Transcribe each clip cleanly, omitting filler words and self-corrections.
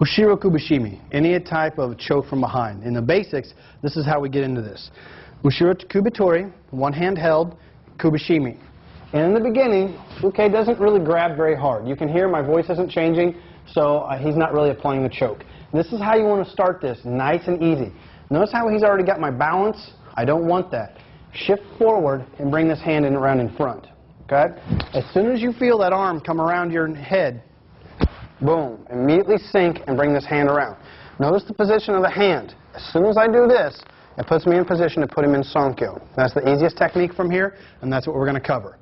Ushiro Kubishimi, any type of choke from behind. In the basics, this is how we get into this. Ushiro Kubitori, one hand held, Kubishimi. And in the beginning, Uke doesn't really grab very hard. You can hear my voice isn't changing, so he's not really applying the choke. This is how you want to start this, nice and easy. Notice how he's already got my balance? I don't want that. Shift forward and bring this hand in around in front. Okay? As soon as you feel that arm come around your head, boom, immediately sink and bring this hand around. Notice the position of the hand. As soon as I do this, it puts me in position to put him in Sankyo. That's the easiest technique from here, and that's what we're going to cover.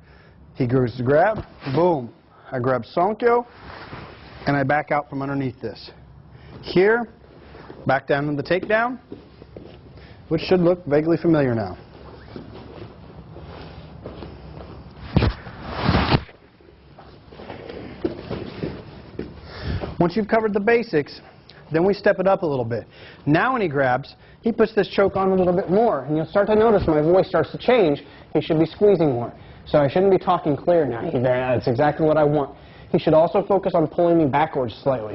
He goes to grab, boom. I grab Sankyo, and I back out from underneath this. Here, back down to the takedown, which should look vaguely familiar now. Once you've covered the basics, then we step it up a little bit. Now when he grabs, he puts this choke on a little bit more, and you'll start to notice my voice starts to change. He should be squeezing more. So I shouldn't be talking clear now. That's exactly what I want. He should also focus on pulling me backwards slightly.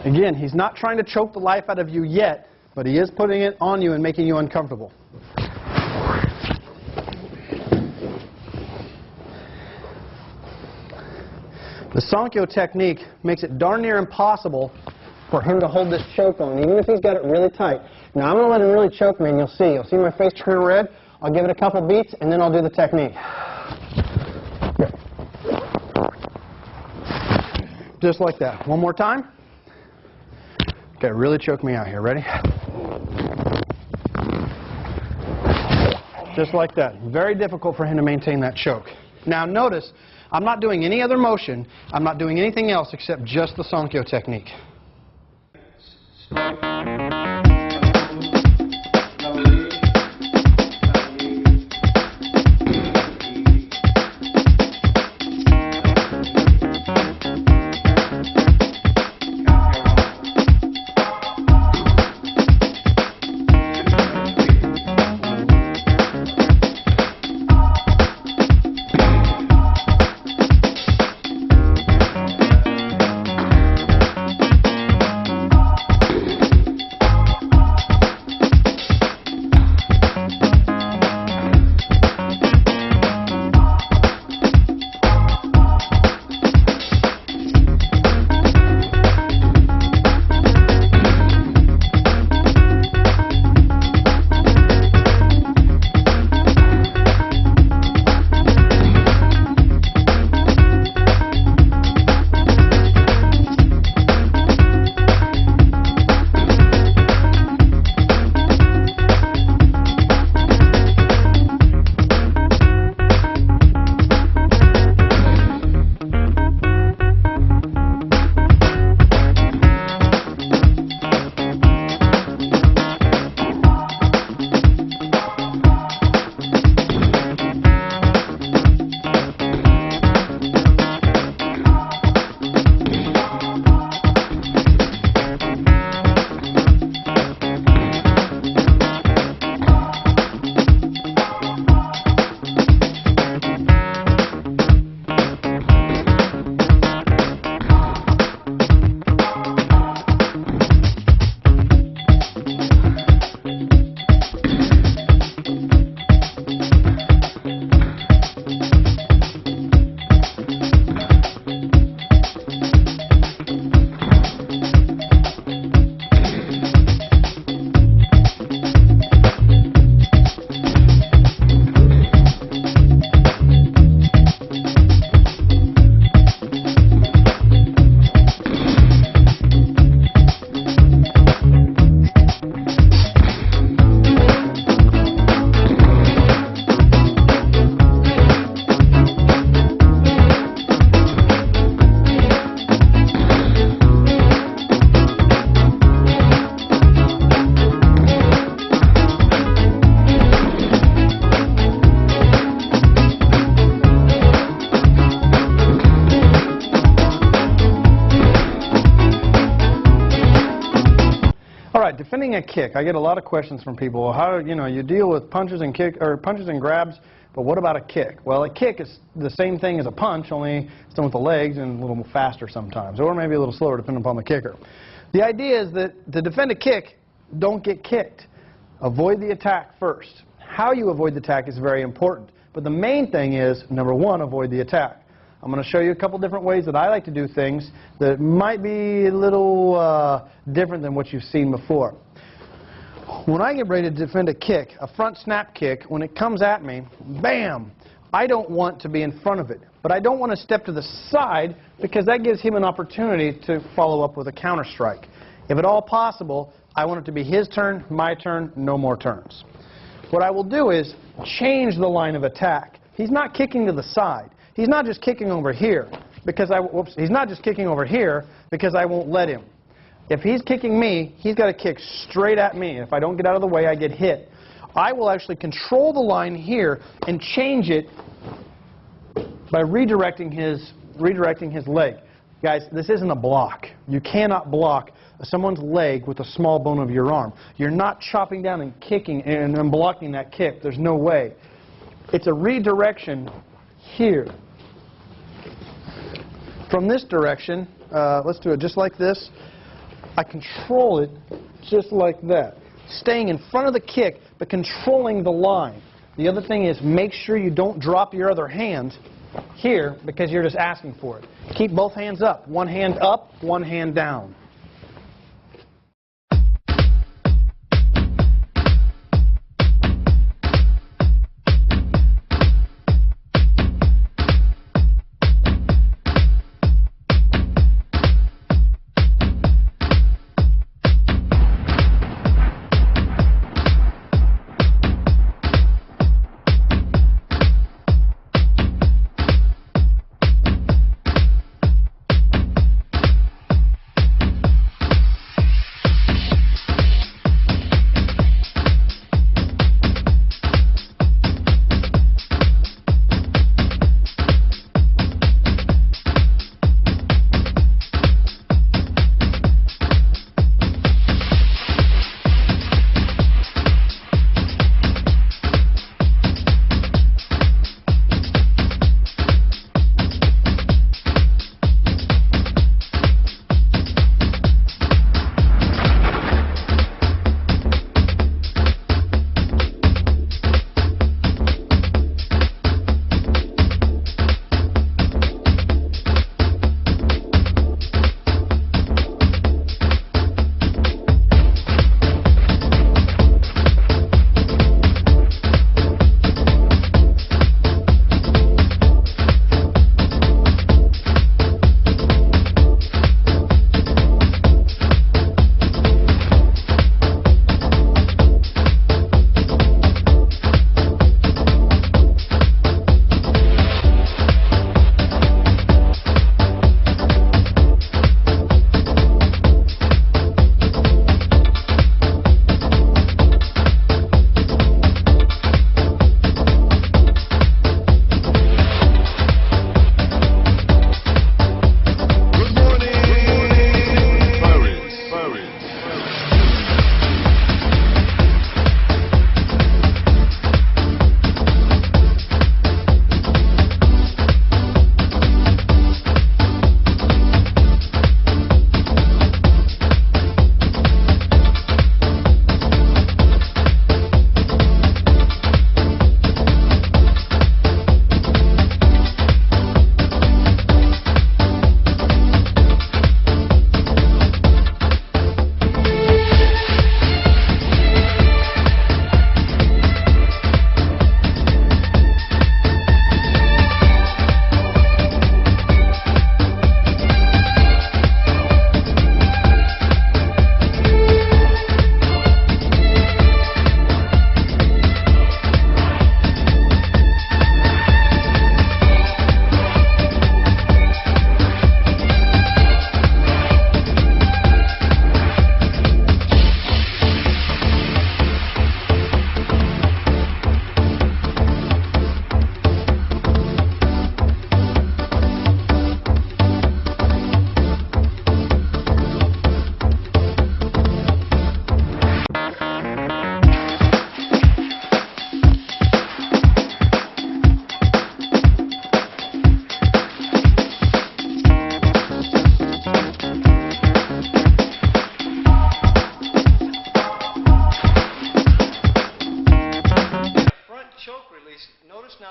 Again, he's not trying to choke the life out of you yet, but he is putting it on you and making you uncomfortable. The Sankyo technique makes it darn near impossible for him to hold this choke on, even if he's got it really tight. Now I'm going to let him really choke me, and you'll see. You'll see my face turn red. I'll give it a couple beats, and then I'll do the technique. Just like that. One more time. Okay, really choke me out here. Ready? Just like that. Very difficult for him to maintain that choke. Now notice, I'm not doing any other motion. I'm not doing anything else except just the Sankyo technique. All right, defending a kick. I get a lot of questions from people. Well, how, you deal with punches and punches and grabs, but what about a kick? Well, a kick is the same thing as a punch, only it's done with the legs and a little faster sometimes, or maybe a little slower depending upon the kicker. The idea is that to defend a kick, don't get kicked. Avoid the attack first. How you avoid the attack is very important, but the main thing is, number one, avoid the attack. I'm going to show you a couple different ways that I like to do things that might be a little different than what you've seen before. When I get ready to defend a kick, a front snap kick, when it comes at me, bam, I don't want to be in front of it. But I don't want to step to the side because that gives him an opportunity to follow up with a counter strike. If at all possible, I want it to be his turn, my turn, no more turns. What I will do is change the line of attack. He's not kicking to the side. He's not just kicking over here because he's not just kicking over here because I won't let him. If he's kicking me, he's got to kick straight at me. If I don't get out of the way, I get hit. I will actually control the line here and change it by redirecting his leg. Guys, this isn't a block. You cannot block someone's leg with a small bone of your arm. You're not chopping down and kicking and then blocking that kick. There's no way. It's a redirection here. From this direction, let's do it just like this. I control it just like that. Staying in front of the kick, but controlling the line. The other thing is make sure you don't drop your other hand here because you're just asking for it. Keep both hands up. One hand up, one hand down.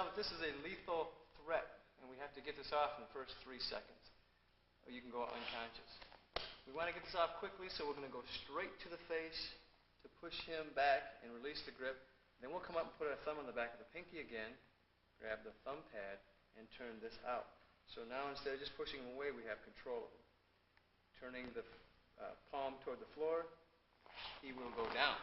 that this is a lethal threat, and we have to get this off in the first 3 seconds, or you can go unconscious. We want to get this off quickly, so we're going to go straight to the face to push him back and release the grip. Then we'll come up and put our thumb on the back of the pinky again, grab the thumb pad, and turn this out. So now instead of just pushing him away, we have control of him. Turning the palm toward the floor, he will go down.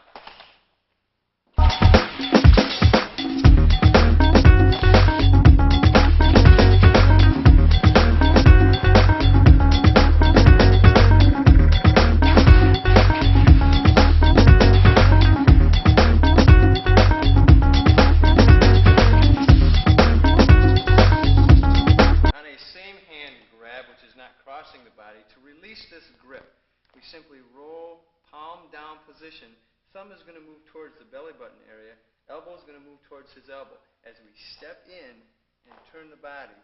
Crossing the body, to release this grip, we simply roll palm down position. Thumb is going to move towards the belly button area. Elbow is going to move towards his elbow. As we step in and turn the body,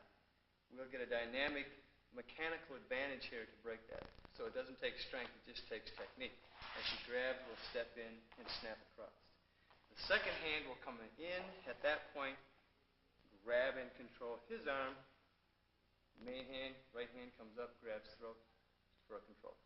we'll get a dynamic mechanical advantage here to break that. So it doesn't take strength, it just takes technique. As he grabs, we'll step in and snap across. The second hand will come in. At that point, grab and control his arm. Main hand, right hand comes up, grabs throat for a control.